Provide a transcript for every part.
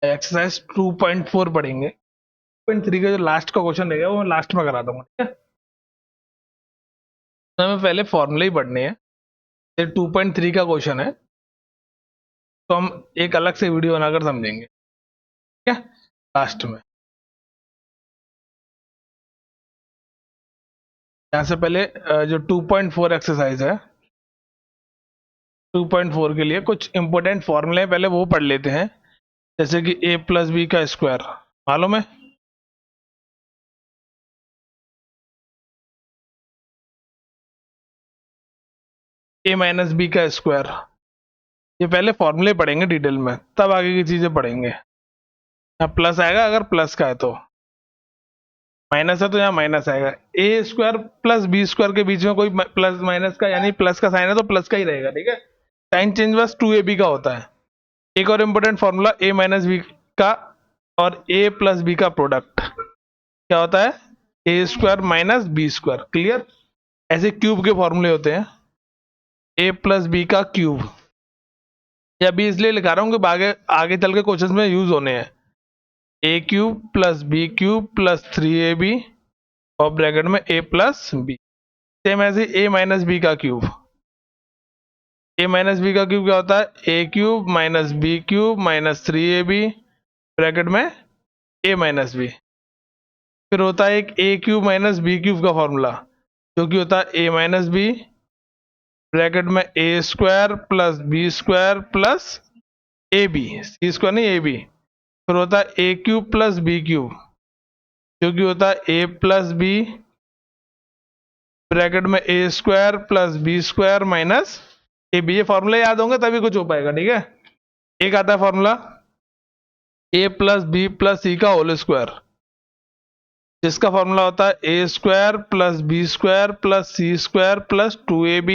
Exercise 2.4 पढ़ेंगे। 2.3 का जो लास्ट का क्वेश्चन रहेगा वो लास्ट में करा दूंगा, ठीक है। तो हमें पहले फॉर्मूले ही पढ़ने हैं। ये 2.3 का क्वेश्चन है, तो हम एक अलग से वीडियो बनाकर समझेंगे, ठीक है, लास्ट में। यहाँ से पहले जो 2.4 एक्सरसाइज है, 2.4 के लिए कुछ इंपॉर्टेंट फॉर्मूले पहले वो पढ़ लेते हैं। जैसे कि a प्लस बी का स्क्वायर मालूम है, a माइनस बी का स्क्वायर। ये पहले फॉर्मूले पढ़ेंगे डिटेल में, तब आगे की चीजें पढ़ेंगे। यहाँ प्लस आएगा अगर प्लस का है, तो माइनस है तो यहाँ माइनस आएगा। ए स्क्वायर प्लस बी स्क्वायर के बीच में कोई प्लस माइनस का यानी प्लस का साइन है तो प्लस का ही रहेगा, ठीक है। साइन चेंज बस 2ab का होता है। एक और important formula a minus B का और a प्लस बी का प्रोडक्ट क्या होता है, A square minus B square. Clear. ऐसे क्यूब के फॉर्मूले होते हैं, a प्लस बी का क्यूब। ये अभी इसलिए लिखा रहा हूँ कि आगे आगे चल के क्वेश्चन में यूज होने हैं। A cube plus B cube plus 3ab और ब्रैकेट में a प्लस बी। सेम ऐसे a माइनस बी का क्यूब। a माइनस बी का क्यूब क्या होता है, A cube minus B cube minus 3ab bracket में a माइनस बी। फिर होता है एक A cube minus B cube का फॉर्मूला, जो कि होता है a माइनस बी ब्रैकेट में A square plus B square plus a B, C square नहीं ए बी। फिर होता है A cube plus B cube, जो कि होता है ए प्लस बी ब्रैकेट में A square plus B square minus A B. ये फॉर्मूले याद होंगे तभी कुछ हो पाएगा, ठीक है। एक आता है formula A plus B plus C का होल स्क्वायर, जिसका फॉर्मूला होता है A square plus B square plus C square plus 2ab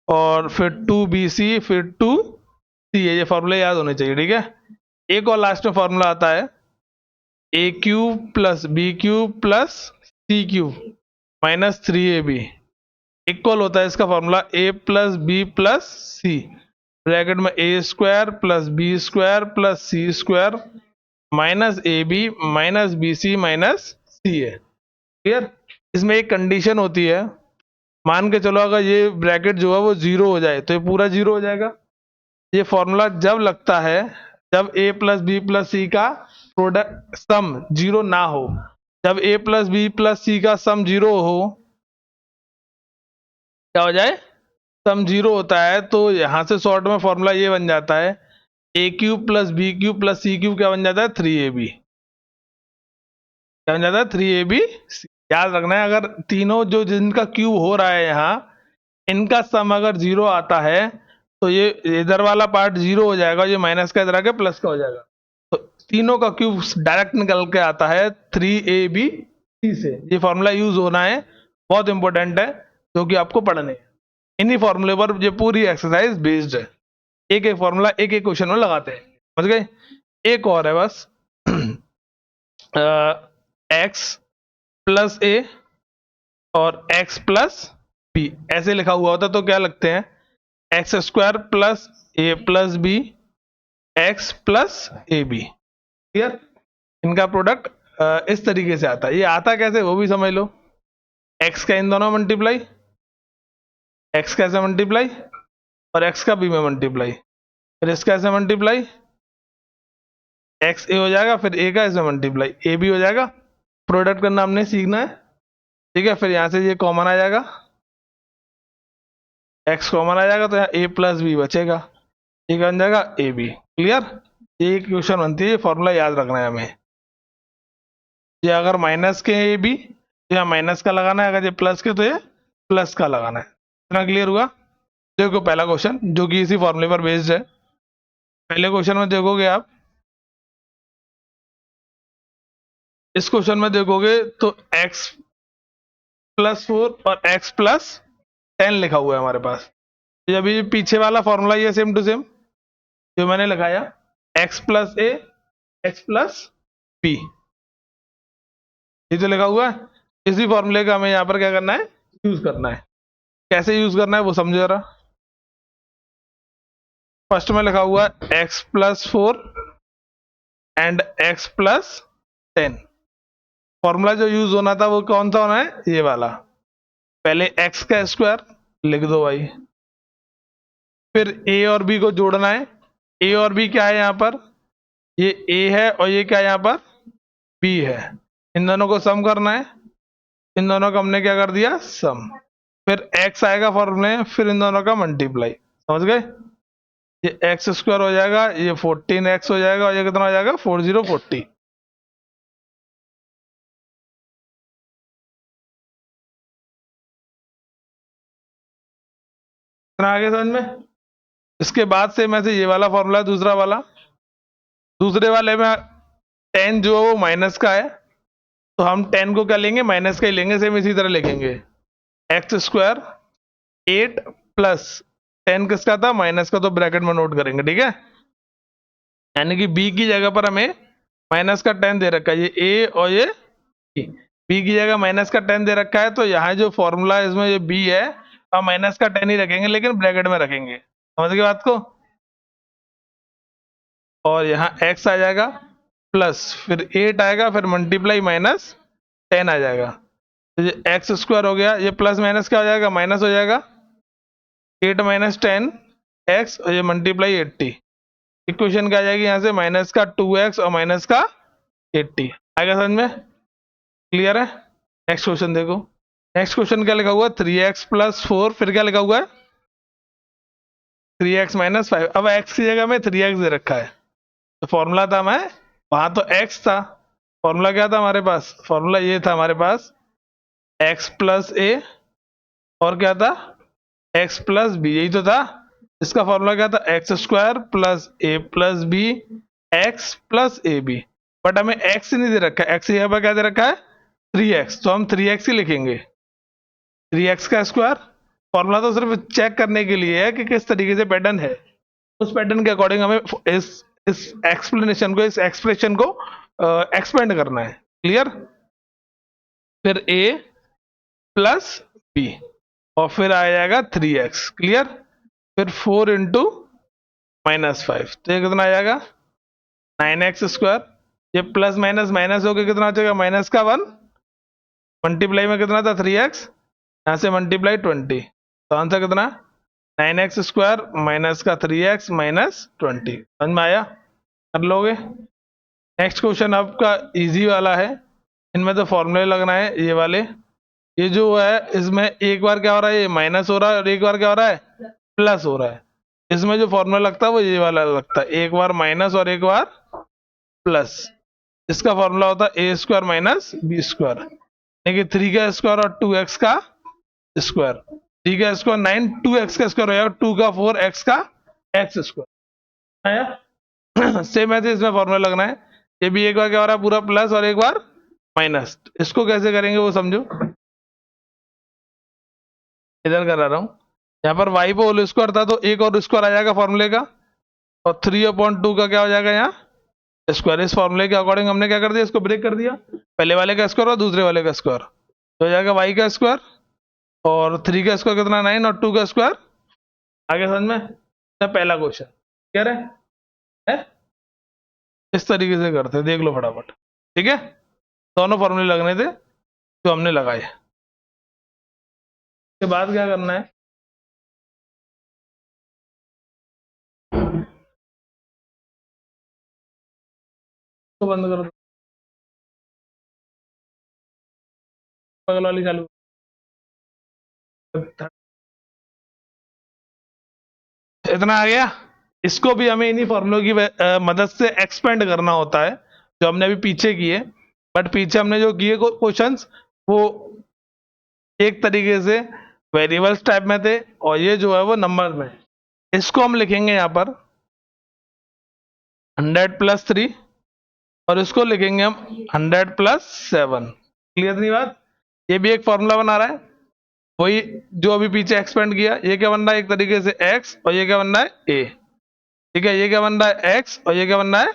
और फिर 2bc फिर 2c है। ये फॉर्मूले याद होने चाहिए, ठीक है। एक और लास्ट में फॉर्मूला आता है A cube plus B cube plus C cube minus 3ab। Equal होता है इसका formula A plus B plus C bracket में A square plus B square plus C square minus A B minus B C minus C है। Clear. इसमें एक condition होती है, मान के चलो अगर ये ब्रैकेट जो है वो जीरो हो जाए तो ये पूरा जीरो हो जाएगा। ये फॉर्मूला जब लगता है जब a plus B plus C का प्रोडक्ट सम जीरो ना हो। जब a plus B plus C का सम जीरो हो, क्या हो जाए, सम जीरो होता है, तो यहां से शॉर्ट में फॉर्मूला ये बन जाता है A cube plus B cube plus C cube क्या बन जाता है, 3ab। क्या बन जाता है, 3ab। याद रखना है अगर तीनों जो जिनका क्यूब हो रहा है यहाँ, इनका सम अगर जीरो आता है तो ये इधर वाला पार्ट जीरो हो जाएगा, ये माइनस का इधर आके प्लस का हो जाएगा। तो तीनों का क्यूब डायरेक्ट निकल के आता है 3ab से। ये फॉर्मूला यूज होना है, बहुत इंपॉर्टेंट है, जो कि आपको पढ़ने है। इन्हीं फॉर्मूले पर ये पूरी एक्सरसाइज बेस्ड है। एक एक फॉर्मूला एक एक क्वेश्चन में लगाते हैं, समझ गए। एक और है बस एक्स प्लस ए और एक्स प्लस बी ऐसे लिखा हुआ होता तो क्या लगते हैं, x square plus a plus b x plus a b. Clear. इनका प्रोडक्ट इस तरीके से आता है। ये आता कैसे वो भी समझ लो। एक्स का इन दोनों मल्टीप्लाई, एक्स का ऐसे मल्टीप्लाई और एक्स का बी में मल्टीप्लाई, फिर इसका ऐसे मल्टीप्लाई, एक्स ए हो जाएगा, फिर ए का ऐसे मल्टीप्लाई ए बी हो जाएगा। प्रोडक्ट करना हमने सीखना है, ठीक है। फिर यहाँ से ये कॉमन आ जाएगा, एक्स कॉमन आ जाएगा तो यहाँ ए प्लस बी बचेगा, ये बन जाएगा ए बी। क्लियर। ये क्वेश्चन बनती है, ये फॉर्मूला याद रखना है हमें। ये अगर माइनस के ए बी तो यहाँ माइनस का लगाना है, अगर ये प्लस के तो ये प्लस का लगाना है। इतना क्लियर हुआ। देखो पहला क्वेश्चन जो कि इसी फॉर्मूले पर बेस्ड है। पहले क्वेश्चन में देखोगे आप, इस क्वेश्चन में देखोगे तो x प्लस 4 और x प्लस 10 लिखा हुआ है हमारे पास। तो अभी पीछे वाला फॉर्मूला ये सेम टू सेम जो मैंने लगाया, x प्लस ए एक्स प्लस बी, ये जो लिखा हुआ है इसी फॉर्मूले का हमें यहाँ पर क्या करना है, यूज करना है। कैसे यूज करना है वो समझो जरा। फर्स्ट में लिखा हुआ है x plus 4 and x plus 10। Formula जो यूज होना था वो कौन सा होना है, ये वाला। पहले x का स्क्वायर लिख दो भाई, फिर a और b को जोड़ना है। a और b क्या है यहाँ पर, ये a है और ये क्या है यहाँ पर b है। इन दोनों को सम करना है, इन दोनों का हमने क्या कर दिया सम। फिर x आएगा फॉर्मूले में, फिर इन दोनों का मल्टीप्लाई। समझ गए, ये एक्स स्क्वायर हो जाएगा, ये 14x हो जाएगा और ये कितना हो जाएगा 4040। इतना आगे समझ में। इसके बाद से मैं से ये वाला फॉर्मूला दूसरा वाला, दूसरे वाले में 10 जो है वो माइनस का है, तो हम 10 को क्या लेंगे माइनस का ही लेंगे, सेम इसी तरह लिखेंगे। एक्स स्क्वायर 8 प्लस 10 किसका था माइनस का, तो ब्रैकेट में नोट करेंगे, ठीक है। यानी कि बी की जगह पर हमें माइनस का 10 दे रखा है, ये ए और ये बी की जगह माइनस का 10 दे रखा है, तो यहाँ जो फॉर्मूला है इसमें ये बी है, हम माइनस का 10 ही रखेंगे लेकिन ब्रैकेट में रखेंगे। समझ गए बात को। और यहाँ x आ जाएगा प्लस, फिर 8 आएगा, फिर मल्टीप्लाई माइनस 10 आ जाएगा। तो ये एक्स स्क्वायर हो गया, ये प्लस माइनस क्या हो जाएगा माइनस हो जाएगा, 8 माइनस 10 एक्स और ये मल्टीप्लाई 80। इक्वेशन क्या आ जाएगी यहाँ से, माइनस का 2x और माइनस का 80। आएगा समझ में, क्लियर है। नेक्स्ट क्वेश्चन देखो, नेक्स्ट क्वेश्चन क्या लिखा हुआ है 3x प्लस 4, फिर क्या लिखा हुआ है 3x माइनस 5। अब x की जगह में 3x दे रखा है, तो फॉर्मूला था मैं वहां तो x था, फॉर्मूला क्या था हमारे पास, फॉर्मूला ये था हमारे पास x प्लस ए और क्या था x प्लस बी, यही तो था। इसका फॉर्मूला क्या था x square plus a plus b x plus a b. But हमें x नहीं दे रखा है, x यहाँ पर क्या दे रखा है 3x, तो हम 3x ही लिखेंगे। 3x का स्क्वायर, फॉर्मूला तो सिर्फ चेक करने के लिए है कि किस तरीके से पैटर्न है, उस पैटर्न के अकॉर्डिंग हमें इस एक्सप्लेनेशन को, इस एक्सप्रेशन को एक्सपेंड करना है। क्लियर। फिर a प्लस बी और फिर आ जाएगा 3x। क्लियर। फिर 4 इंटू माइनस 5, तो ये कितना आ जाएगा 9x स्क्वायर। ये प्लस माइनस माइनस होकर कितना आ जाएगा माइनस का 1, मल्टीप्लाई में कितना था 3x, यहाँ से मल्टीप्लाई 20, तो आंसर कितना 9x स्क्वायर माइनस का 3x माइनस 20। समझ में आया, कर लोगे। नेक्स्ट क्वेश्चन आपका इजी वाला है, इनमें तो फॉर्मूले लगना है ये वाले। ये जो है इसमें एक बार क्या हो रहा है, ये माइनस हो रहा है और एक बार क्या हो रहा है प्लस हो रहा है। इसमें जो फॉर्मूला लगता है वो ये वाला लगता है, एक बार माइनस और एक बार प्लस। इसका फॉर्मूला होता है A square minus B square, यानी कि 3 का स्क्वायर और 2x का स्क्वायर। 3 का स्क्वायर 9, 2x का स्क्वायर हो जाएगा 2 का 4, x का x स्क्वायर आया। सेम ऐसे इसमें फॉर्मूला लगना है, ये भी एक बार क्या हो रहा है पूरा प्लस और एक बार माइनस। इसको कैसे करेंगे वो समझो, इधर करा रहा हूं। यहाँ पर y पे होल स्क्वायर था तो एक और स्क्वायर आ जाएगा फॉर्मूले का, और 3/2 का क्या हो जाएगा यहाँ स्क्वायर। इस फॉर्मूले के अकॉर्डिंग हमने क्या कर दिया, इसको ब्रेक कर दिया, पहले वाले का स्क्वायर और दूसरे वाले का स्क्वायर, तो हो जाएगा y का स्क्वायर और 3 का स्क्वायर कितना 9 और 2 का स्क्वायर। आगे समझ में। पहला क्वेश्चन क्या है, इस तरीके से करते हैं, देख लो फटाफट। ठीक है, दोनों फॉर्मूले लगने थे जो हमने लगाए। उसके बाद क्या करना है, तो बंद कर दो, बगल वाली चालू। इतना आ गया। इसको भी हमें इन्हीं फॉर्मूलों की मदद से एक्सपेंड करना होता है, जो हमने अभी पीछे किए। बट पीछे हमने जो किए क्वेश्चंस वो एक तरीके से वेरिएबल्स टाइप में थे, और ये जो है वो नंबर में। इसको हम लिखेंगे यहाँ पर 100 प्लस 3 और इसको लिखेंगे हम 100 प्लस 7। क्लियर नहीं बात। ये भी एक फॉर्मूला बना रहा है, वही जो अभी पीछे एक्सपेंड किया। ये क्या बन रहा है एक तरीके से x और ये क्या बन रहा है a। ठीक है, ये क्या बन रहा है x और ये क्या बन रहा है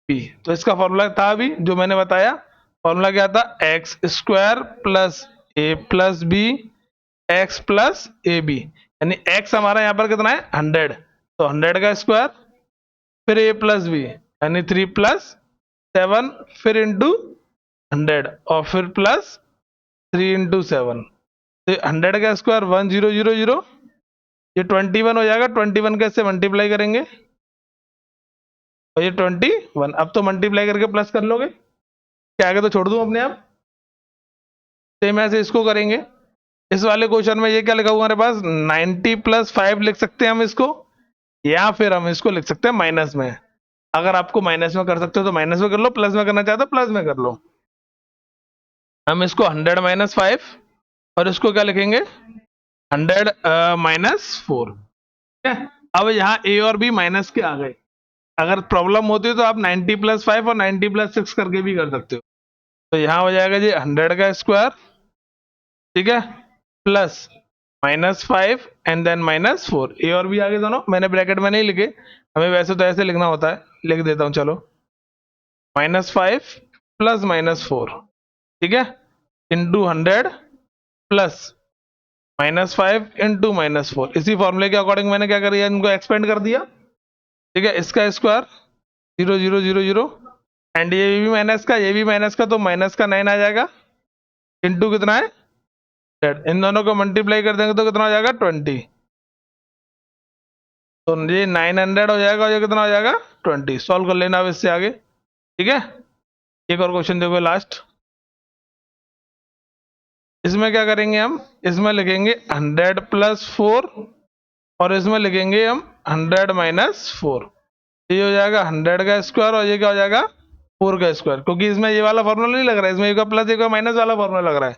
b। तो इसका फॉर्मूला था अभी जो मैंने बताया, फॉर्मूला क्या था x square plus a plus b x plus a b, यानी x हमारा यहाँ पर कितना है 100, तो 100 का स्क्वायर फिर a प्लस बी यानी 3 प्लस 7 फिर इंटू 100 और फिर प्लस 3 इंटू 7, तो 100 का स्क्वायर 1000, ये 21 हो जाएगा। 21 का इससे मल्टीप्लाई करेंगे और ये 21। अब तो मल्टीप्लाई करके प्लस कर लोगे, क्या आगे तो छोड़ दूं अपने आप। सेम ऐसे इसको करेंगे। इस वाले क्वेश्चन में ये क्या लिखा हुआ हमारे पास, 90 + 5 लिख सकते हैं हम इसको, या फिर हम इसको लिख सकते हैं माइनस में। अगर आपको माइनस में कर सकते हो तो माइनस में कर लो, प्लस में करना चाहते हो प्लस में कर लो। हम इसको 100 - 5 और इसको क्या लिखेंगे, 100 - 4। ठीक है, अब यहाँ ए और बी माइनस के आ गए। अगर प्रॉब्लम होती है तो आप 90 + 5 और 90 + 6 करके भी कर सकते हो। तो यहाँ हो जाएगा जी 100 का स्क्वायर, ठीक है, प्लस -5 एंड देन -4। ए और बी आगे दोनों मैंने ब्रैकेट में नहीं लिखे, हमें वैसे तो ऐसे लिखना होता है, लिख देता हूँ चलो। -5 प्लस -4, ठीक है, इंटू 100 प्लस -5 इंटू -4। इसी फॉर्मूले के अकॉर्डिंग मैंने क्या कर दिया, इनको एक्सपेंड कर दिया। ठीक है, इसका स्क्वायर 0 0 0 0 एंड ये भी माइनस का, ये भी माइनस का, तो माइनस का 9 आ जाएगा इंटू कितना है 100। इन दोनों को मल्टीप्लाई कर देंगे तो कितना हो जाएगा 20। तो ये 900 हो जाएगा और ये कितना हो जाएगा 20। सॉल्व कर लेना अब इससे आगे। ठीक है, एक और क्वेश्चन देखो लास्ट। इसमें क्या करेंगे हम, इसमें लिखेंगे 100 + 4 और इसमें लिखेंगे हम 100 - 4। ये हो जाएगा 100 का स्क्वायर और ये क्या हो जाएगा 4 का स्क्वायर, क्योंकि इसमें ये वाला फॉर्मूला नहीं लग रहा है, इसमें एक का प्लस एक का माइनस वाला फॉर्मूला लग रहा है।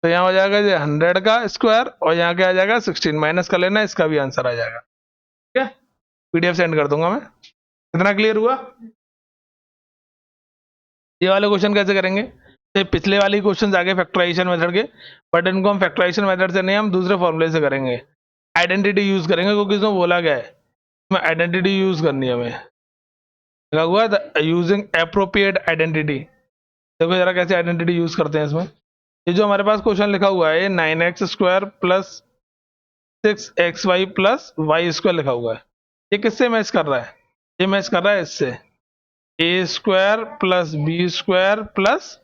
तो यहाँ हो जाएगा ये 100 का स्क्वायर और यहाँ क्या आ जाएगा 16, माइनस कर लेना, इसका भी आंसर आ जाएगा। ठीक है, पीडीएफ सेंड कर दूंगा मैं। कितना क्लियर हुआ। ये वाले क्वेश्चन कैसे करेंगे, तो पिछले वाले क्वेश्चन आगे फैक्टराइजेशन मेथड के, बट इनको हम फैक्टराइजेशन मेथड से नहीं, हम दूसरे फॉर्मूले से करेंगे। आइडेंटिटी यूज करेंगे, क्योंकि इसमें बोला गया है इसमें आइडेंटिटी यूज करनी है हमें। लगा हुआ है यूजिंग एप्रोप्रिएट आइडेंटिटी। देखो जरा कैसे आइडेंटिटी यूज करते हैं इसमें। ये जो हमारे पास क्वेश्चन लिखा हुआ है 9x² + 6xy + y² लिखा हुआ है, ये किससे मैच कर रहा है, ये मैच कर रहा है इससे a² + b² +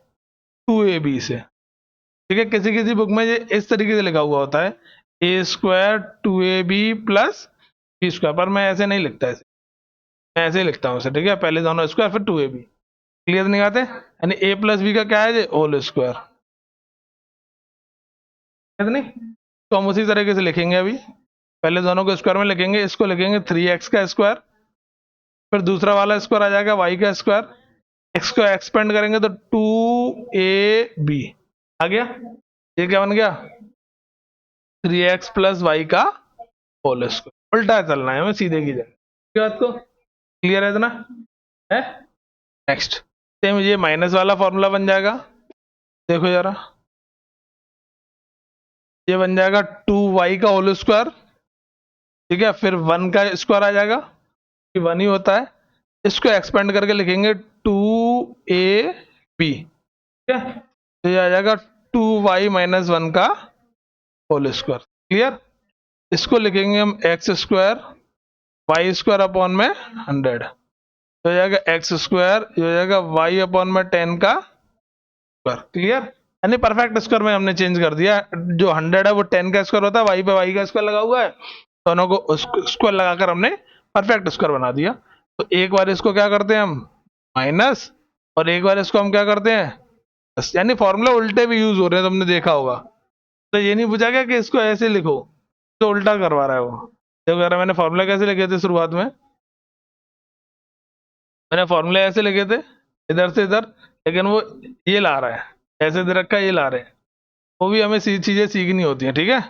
2ab से। ठीक है, किसी किसी बुक में ये इस तरीके से लिखा हुआ होता है a² 2ab + b², पर मैं ऐसे नहीं लिखता, ऐसे मैं ऐसे ही लिखता हूँ इसे। ठीक है, पहले दोनों स्क्वायर फिर 2ab। क्लियर नहीं आते, यानी a + b का क्या है, होल स्क्वायर। नहीं, तो हम उसी तरीके से लिखेंगे। अभी पहले दोनों को स्क्वायर में लिखेंगे, इसको लिखेंगे 3x का स्क्वायर, फिर दूसरा वाला स्क्वायर आ जाएगा y का स्क्वायर, x को एक्सपेंड करेंगे तो 2ab आ गया। ये क्या बन गया 3x + y का होल स्क्वायर। उल्टा चलना है हमें, सीधे की जाए बात को। क्लियर है इतना है। नेक्स्ट सेम ये माइनस वाला फॉर्मूला बन जाएगा, देखो जरा, ये बन जाएगा 2y का होल स्क्वायर, ठीक है, फिर 1 का स्क्वायर आ जाएगा, 1 ही होता है, इसको एक्सपेंड करके लिखेंगे 2ab। ठीक है, तो ये आ जाएगा 2y - 1 का होल स्क्वायर। क्लियर, इसको लिखेंगे हम x² y² अपॉन में 100, तो हो जाएगा x², ये हो जाएगा y अपॉन में 10 का स्क्वायर। क्लियर, यानी परफेक्ट स्क्वायर में हमने चेंज कर दिया, जो 100 है वो 10 का स्क्वायर होता है, y पे y का स्क्वायर लगा हुआ है, दोनों को स्क्वायर लगाकर हमने परफेक्ट स्क्वायर बना दिया। तो एक बार इसको क्या करते हैं हम माइनस, और एक बार इसको हम क्या करते हैं बस, यानी फॉर्मूला उल्टे भी यूज हो रहे हैं, तुमने देखा होगा। तो ये नहीं पूछा गया कि इसको ऐसे लिखो, तो उल्टा करवा रहा है वो। देखो यार, मैंने फॉर्मूला कैसे लिखे थे शुरुआत में, मैंने फॉर्मूले ऐसे लिखे थे इधर से इधर, लेकिन वो ये ला रहा है ऐसे दे रखा है, ये ला रहे हैं। वो भी हमें चीजें सीखनी होती हैं। ठीक है,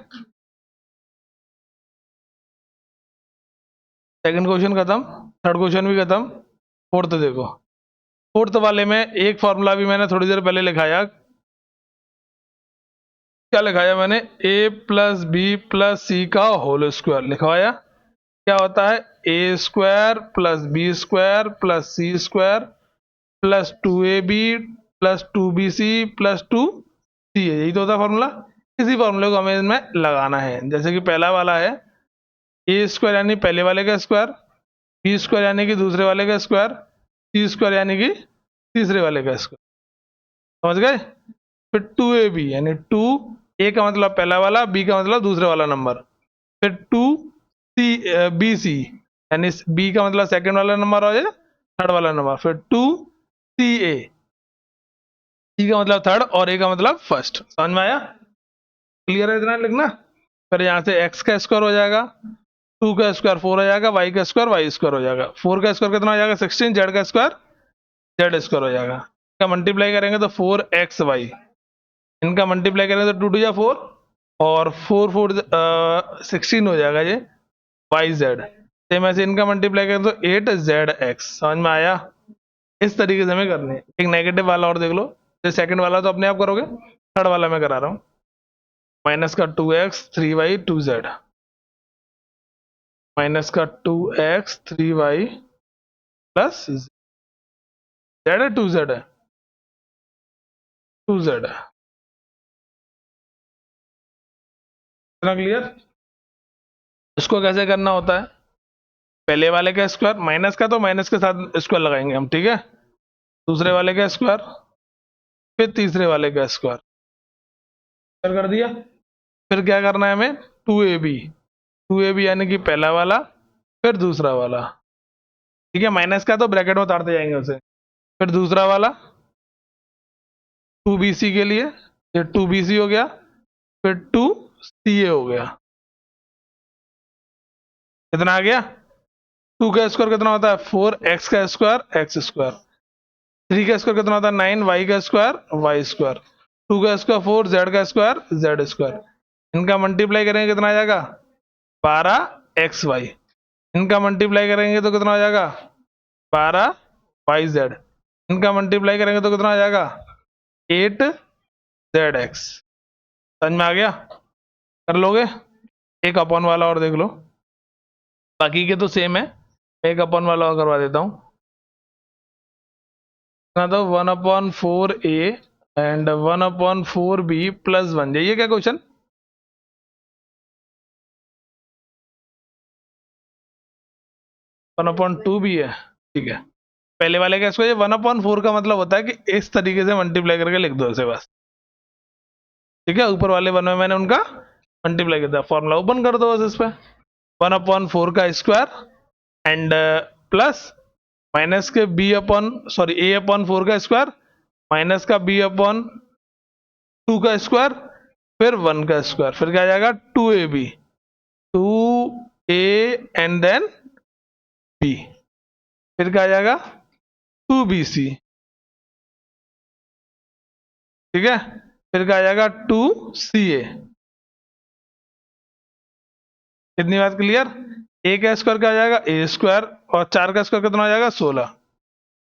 सेकंड क्वेश्चन खत्म, थर्ड क्वेश्चन भी खत्म, फोर्थ देखो। फोर्थ वाले में एक फॉर्मूला भी मैंने थोड़ी देर पहले लिखाया, क्या लिखाया मैंने, a + b + c का होल स्क्वायर लिखवाया। क्या होता है a² + b² + c² + 2ab + 2bc + 2c, यही तो होता है फॉर्मूला। इसी फॉर्मूले को हमें इसमें लगाना है। जैसे कि पहला वाला है a² यानी पहले वाले का स्क्वायर, b² यानी कि दूसरे वाले का स्क्वायर, c² यानी कि तीसरे वाले का स्क्वायर, समझ गए। फिर 2ab यानी 2 a का मतलब पहला वाला, b का मतलब दूसरे वाला नंबर, फिर 2bc यानी b का मतलब सेकंड वाला नंबर और ये थर्ड वाला नंबर, फिर 2ca, c का मतलब थर्ड और a का मतलब फर्स्ट। समझ में आया? क्लियर है? इतना लिखना। फिर यहाँ से x का स्क्वायर हो जाएगा, 2 का स्क्वायर 4 हो जाएगा, y का स्क्वायर y स्क्वायर हो जाएगा, 4 का स्क्वायर कितना हो जाएगा 16, z का स्क्वायर z स्क्वायर हो जाएगा। इनका मल्टीप्लाई करेंगे तो 4xy, इनका मल्टीप्लाई करेंगे तो 2 2 4 और 4 4 16 हो जाएगा ये yz। सेम ऐसे इनका मल्टीप्लाई करेंगे तो 8zx। समझ में आया? इस तरीके से हमें करनी है। एक नेगेटिव वाला और देख लो, जो सेकंड वाला तो अपने आप करोगे, थर्ड वाला मैं करा रहा हूँ। माइनस का 2x 3y 2z, माइनस का 2x 3y प्लस z है 2z है 2z है। इतना क्लियर? इसको कैसे करना होता है? पहले वाले का स्क्वायर, माइनस का तो माइनस के साथ स्क्वायर लगाएंगे हम, ठीक है। दूसरे वाले का स्क्वायर, फिर तीसरे वाले का स्क्वायर कर दिया। फिर क्या करना है हमें? 2ab यानी कि पहला वाला फिर दूसरा वाला, ठीक है। माइनस का तो ब्रैकेट में उतारते जाएंगे उसे। फिर दूसरा वाला 2bc के लिए, ये 2bc हो गया, फिर 2ca हो गया। कितना आ गया? 2 का स्क्वायर कितना होता है 4x का स्क्वायर x स्क्वायर, 3 का स्क्वायर कितना होता है 9y का स्क्वायर y स्क्वायर, 2 का स्क्वायर 4 z का स्क्वायर z स्क्वायर। इनका मल्टीप्लाई करेंगे कितना आ जाएगा 12xy, इनका मल्टीप्लाई करेंगे तो कितना हो जाएगा 12yz, इनका मल्टीप्लाई करेंगे तो कितना आ जाएगा 8zx। समझ में आ गया? कर लोगे? एक अपॉन वाला और देख लो, बाकी के तो सेम है, एक अपॉन वाला और करवा देता हूँ। तो 1/4a एंड 1/4b प्लस 1, ये क्या क्वेश्चन? 1/2 भी है, ठीक है। पहले वाले का स्क्वायर, 1/4 का मतलब होता है कि इस तरीके से मल्टीप्लाई करके लिख दो इसे बस, ठीक है। ऊपर वाले वन में मैंने उनका मल्टीप्लाई किया था, फॉर्मूला ओपन कर दो बस इस पे। 1/4 का स्क्वायर एंड प्लस माइनस के a/4 का स्क्वायर माइनस का b/2 का स्क्वायर फिर 1 का स्क्वायर, फिर क्या आ जाएगा 2ab 2a and then b, फिर क्या आ जाएगा 2bc, ठीक है। फिर क्या आ जाएगा 2ca। इतनी बात क्लियर? a का स्क्वायर क्या आ जाएगा a स्क्वायर और 4 का स्क्वायर कितना हो जाएगा 16,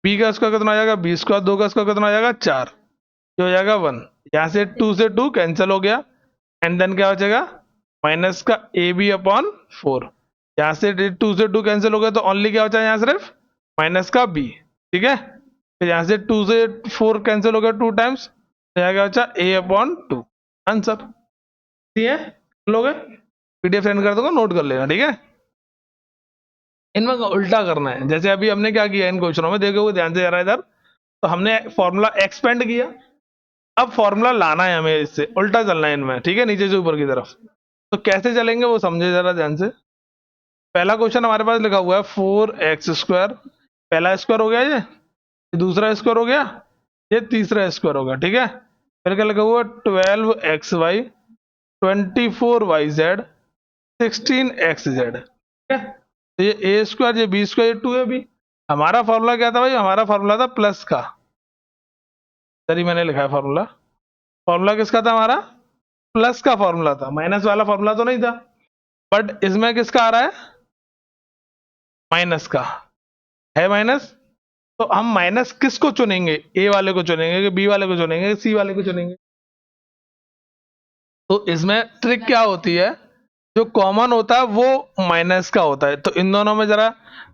b का स्क्वायर कितना हो जाएगा b स्क्वायर, 2 का स्क्वायर कितना हो जाएगा 4, ये हो जाएगा 1। यहाँ से 2 से 2 कैंसिल हो गया एंड देन क्या हो जाएगा माइनस का ab/4, यहाँ से 2 से 2 कैंसिल हो गया तो ओनली क्या बचा यहाँ सिर्फ माइनस का b, ठीक है। फिर यहाँ से 2 से 4 कैंसिल हो गया 2 टाइम्स, तो यहाँ क्या बचा a/2। आंसर ठीक है, लोगे पीडीएफ सेंड कर दूंगा, नोट कर लेना, ठीक है। इनमें उल्टा करना है, जैसे अभी हमने क्या किया इन क्वेश्चनों में, देखोगे ध्यान से जरा इधर, तो हमने फॉर्मूला एक्सपेंड किया, अब फॉर्मूला लाना है हमें, इससे उल्टा चलना है इनमें, ठीक है, नीचे से ऊपर की तरफ। तो कैसे चलेंगे वो समझे जरा ध्यान से। पहला क्वेश्चन हमारे पास लिखा हुआ है 4x², पहला स्क्वायर हो गया ये दूसरा स्क्वायर हो गया, ये तीसरा स्क्वायर हो गया, ठीक है। फिर क्या लिखा हुआ 12xy 24yz 16xz, ठीक है। तो ये a², ये b², ये 2ab। हमारा फॉर्मूला क्या था भाई? हमारा फॉर्मूला था प्लस का, सही मैंने लिखा है फॉर्मूला। फॉर्मूला किसका था हमारा? प्लस का फॉर्मूला था, माइनस वाला फॉर्मूला तो नहीं था। बट इसमें किसका आ रहा है? माइनस का है, माइनस। तो हम माइनस किसको चुनेंगे? ए वाले को चुनेंगे कि बी वाले को चुनेंगे, सी वाले को चुनेंगे? तो इसमें ट्रिक क्या होती है, जो कॉमन होता है वो माइनस का होता है। तो इन दोनों में जरा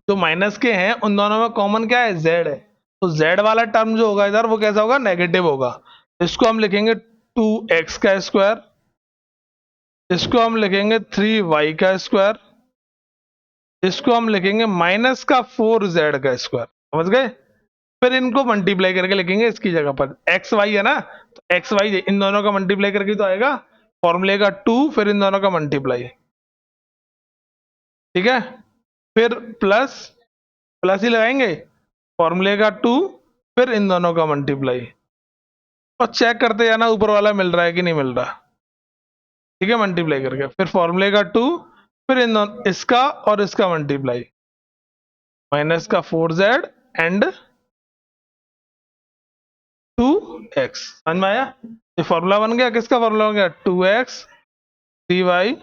जो माइनस के हैं उन दोनों में कॉमन क्या है? जेड है। तो जेड वाला टर्म जो होगा इधर वो कैसा होगा? नेगेटिव होगा। इसको हम लिखेंगे 2x का स्क्वायर, इसको हम लिखेंगे 3y का स्क्वायर, इसको हम लिखेंगे माइनस का 4z का स्क्वायर। समझ गए? फिर इनको मल्टीप्लाई करके लिखेंगे इसकी जगह पर, एक्स वाई है ना, तो एक्स वाई इन दोनों का मल्टीप्लाई करके तो आएगा, फॉर्मूले का 2, फिर इन दोनों का मल्टीप्लाई, ठीक है। फिर प्लस प्लस ही लगाएंगे, फॉर्मूले का 2, फिर इन दोनों का मल्टीप्लाई, और चेक करते जाना ऊपर वाला मिल रहा है कि नहीं मिल रहा, ठीक है। मल्टीप्लाई करके फिर फॉर्मूले का 2, फिर इन दोनों इसका और इसका मल्टीप्लाई, माइनस का 4z एंड 2x, समझ में आया। ये फॉर्मूला बन गया, किसका फॉर्मूला बन गया, 2x 3y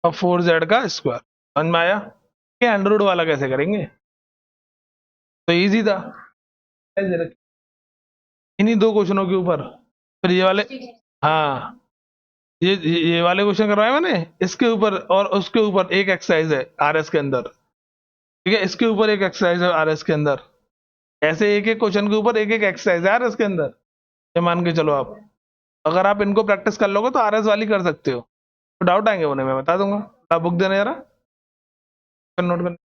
और 4z का स्क्वायर, समझ में आया। ये अंडर रूट वाला कैसे करेंगे, तो इजी था, इन्हीं दो क्वेश्चनों के ऊपर। फिर ये वाले, हाँ ये वाले क्वेश्चन करवाए मैंने, इसके ऊपर और उसके ऊपर एक एक्सरसाइज है आरएस के अंदर, ठीक है। इसके ऊपर एक एक्सरसाइज है आरएस के अंदर, ऐसे एक एक क्वेश्चन के ऊपर एक एक एक्सरसाइज है आरएस के अंदर, ये मान के चलो आप। अगर आप इनको प्रैक्टिस कर लोगे तो आरएस वाली कर सकते हो, तो डाउट आएंगे उन्हें मैं बता दूंगा। आप बुक देना जरा, नोट कर।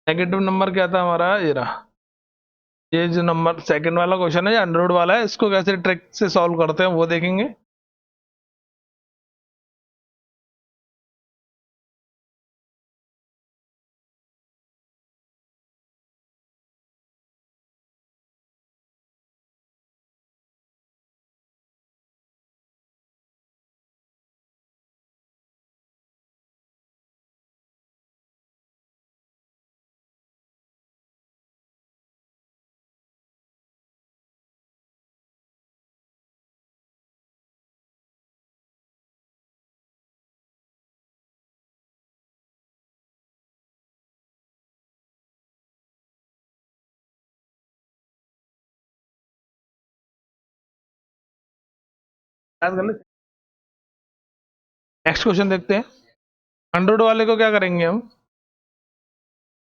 नेगेटिव नंबर क्या था हमारा, ये रहा, ये जो नंबर सेकंड वाला क्वेश्चन है, ये अंडर रूट वाला है, इसको कैसे ट्रिक से सॉल्व करते हैं वो देखेंगे। नेक्स्ट क्वेश्चन देखते हैं। अंडर रूट वाले को क्या करेंगे हम,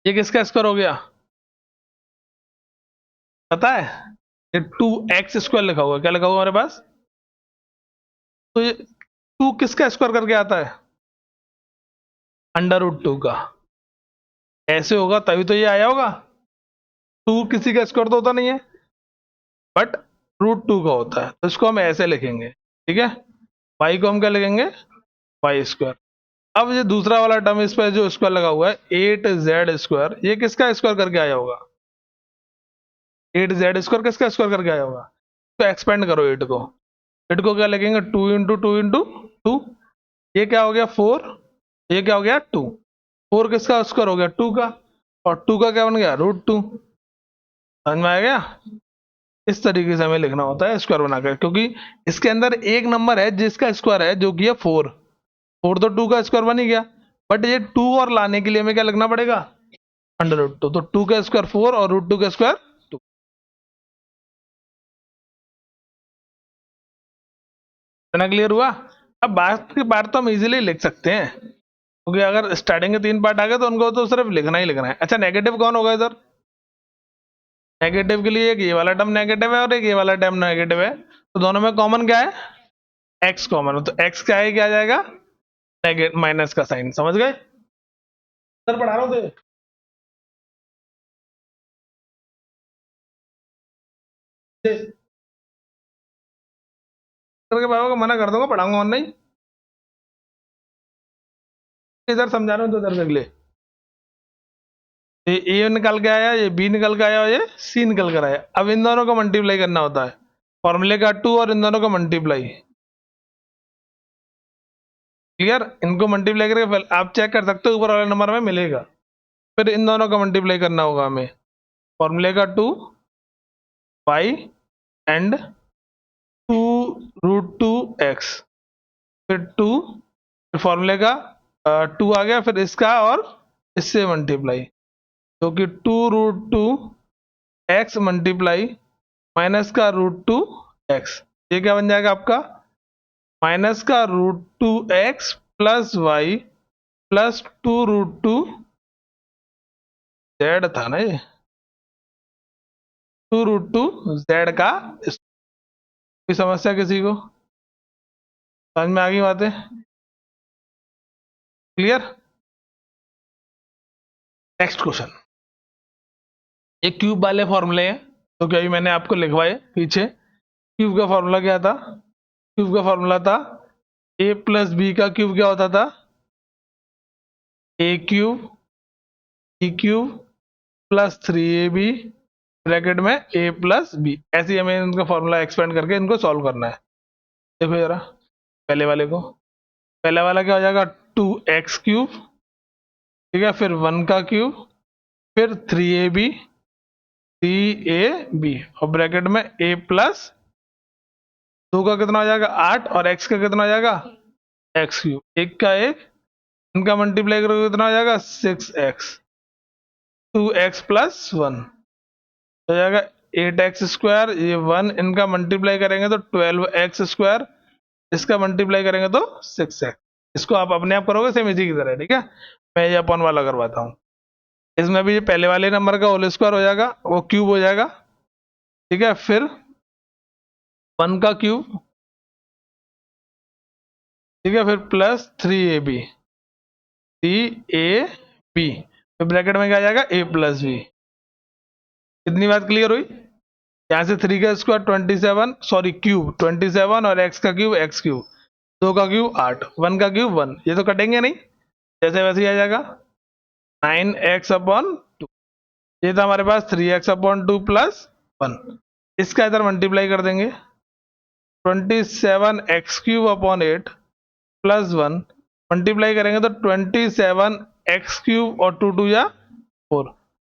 ये किसका स्क्वायर हो गया पता है, ये 2x² लिखा हुआ है, क्या लिखा हुआ हमारे पास, तो ये 2 किसका स्क्वायर करके आता है, अंडर रूट 2 का, ऐसे होगा तभी तो ये आया होगा। 2 किसी का स्क्वायर तो होता नहीं है, बट √2 का होता है, तो इसको हम ऐसे लिखेंगे, ठीक है। y को हम क्या लिखेंगे, y²। अब ये दूसरा वाला टर्म, इस पर जो स्क्वायर लगा हुआ है 8z², ये किसका स्क्वायर करके आया होगा, 8z² किसका स्क्वायर करके आया होगा, तो एक्सपेंड करो 8 को, 8 को क्या लिखेंगे, 2 × 2 × 2, ये क्या हो गया 4, ये क्या हो गया 2, 4 किसका स्क्वायर हो गया 2 का, और 2 का क्या बन गया √2, समझ में आ गया। इस तरीके से हमें लिखना होता है स्क्वायर बनाकर, क्योंकि इसके अंदर एक नंबर है जिसका स्क्वायर है जो कि है 4, 4 तो 2 का स्क्वायर बन ही गया, बट ये 2 और लाने के लिए हमें क्या लिखना पड़ेगा, अंडर रूट 2, तो 2 का स्क्वायर 4 और √2 का स्क्वायर 2। इतना क्लियर हुआ। अब बात की बात तो हम इजीली लिख सकते हैं, क्योंकि अगर स्टार्टिंग के 3 पार्ट आ गए तो उनको तो सिर्फ लिखना ही लिखना है। अच्छा नेगेटिव कौन होगा इधर, नेगेटिव के लिए एक ये वाला टर्म नेगेटिव है और एक ये वाला टर्म नेगेटिव है, तो दोनों में कॉमन क्या है, एक्स कॉमन, तो एक्स क्या है, क्या आ जाएगा, नेगेटिव माइनस का साइन, समझ गए, सर पढ़ा रहा हूँ तो करके बाबा को मना कर दूंगा, पढ़ाऊंगा और नहीं, इधर समझा रहा हूँ तो इधर देख ले, ये ए निकल के आया, ये बी निकल के आया और ये सी निकल कर आया। अब इन दोनों को मल्टीप्लाई करना होता है, फॉर्मूले का 2 और इन दोनों का मल्टीप्लाई, क्लियर। इनको मल्टीप्लाई करके आप चेक कर सकते हो ऊपर वाले नंबर में मिलेगा, फिर इन दोनों का मल्टीप्लाई करना होगा हमें, फॉर्मूले का 2y एंड 2√2x, फिर 2, फिर फॉर्मूले का 2 आ गया, फिर इसका और इससे मल्टीप्लाई, जो कि 2√2x मल्टीप्लाई माइनस का √2x, ये क्या बन जाएगा आपका, माइनस का √2x plus y plus 2√2z था ना, ये 2√2z का। कोई समस्या किसी को, समझ में आ गई बातें, क्लियर। नेक्स्ट क्वेश्चन, ये क्यूब वाले फॉर्मूले हैं, तो क्या मैंने आपको लिखवाए पीछे। क्यूब का फॉर्मूला क्या था? क्यूब का फॉर्मूला था ए प्लस बी का क्यूब क्या होता था? A cube B cube plus 3ab bracket में ए प्लस बी। ऐसे ही हमें इनका फॉर्मूला एक्सपेंड करके इनको सॉल्व करना है। देखो जरा पहले वाले को, पहला वाला क्या हो जाएगा? 2x क्यूब, ठीक है, फिर 1 का क्यूब, फिर 3ab 3ab और ब्रैकेट में a प्लस 2 का कितना हो जाएगा 8 और x का कितना हो जाएगा x क्यूब। एक का एक, इनका मल्टीप्लाई करोगे कितना हो जाएगा 6x, 2x प्लस 1 हो जाएगा 8x स्क्वायर, ये 1 इनका मल्टीप्लाई करेंगे तो 12x स्क्वायर, इसका मल्टीप्लाई करेंगे तो 6x। इसको आप अपने आप करोगे सेम इसी की तरह, ठीक है। मैं ये अपॉन वाला करवाता हूँ। इसमें भी पहले वाले नंबर का होल स्क्वायर हो जाएगा, वो क्यूब हो जाएगा, ठीक है। फिर 1 का क्यूब, ठीक है, फिर प्लस 3ab 3ab, फिर ब्रैकेट में क्या आ जाएगा a प्लस बी। कितनी बात क्लियर हुई? यहाँ से 3 का स्क्वायर 27, सॉरी क्यूब 27 और x का क्यूब x क्यूब, 2 का क्यूब 8, 1 का क्यूब 1, ये तो कटेंगे नहीं, जैसे वैसे ही आ जाएगा 9x अपॉन 2। ये था हमारे पास 3x अपॉन 2 प्लस 1। इसका इधर मल्टीप्लाई कर देंगे 27x cube upon 8 plus 1, multiply करेंगे तो 27x क्यूब और 2 2 या 4,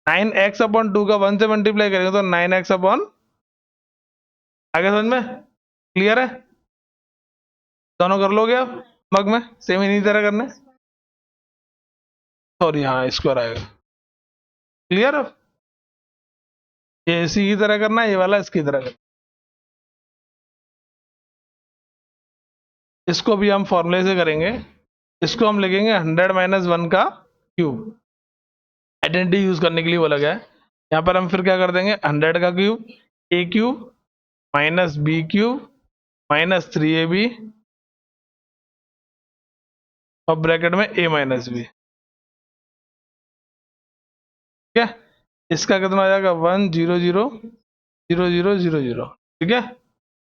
9x अपॉन 2 का 1 से मल्टीप्लाई करेंगे तो 9x अपॉन, आगे समझ में क्लियर है? दोनों कर लोगे आप मग में, सेम इन्हीं तरह करने, सॉरी हाँ स्क्वायर आएगा। क्लियर? अब ये इसी की तरह करना है, ये वाला इसकी तरह करना। इसको भी हम फॉर्मूले से करेंगे। इसको हम लिखेंगे 100 माइनस 1 का क्यूब, आइडेंटिटी यूज करने के लिए बोला गया है। यहाँ पर हम फिर क्या कर देंगे 100 का cube A cube minus B cube minus 3ab और ब्रैकेट में a माइनस बी, ठीक है। इसका कितना आ जाएगा 1 0 0 0 0 0 0, ठीक है।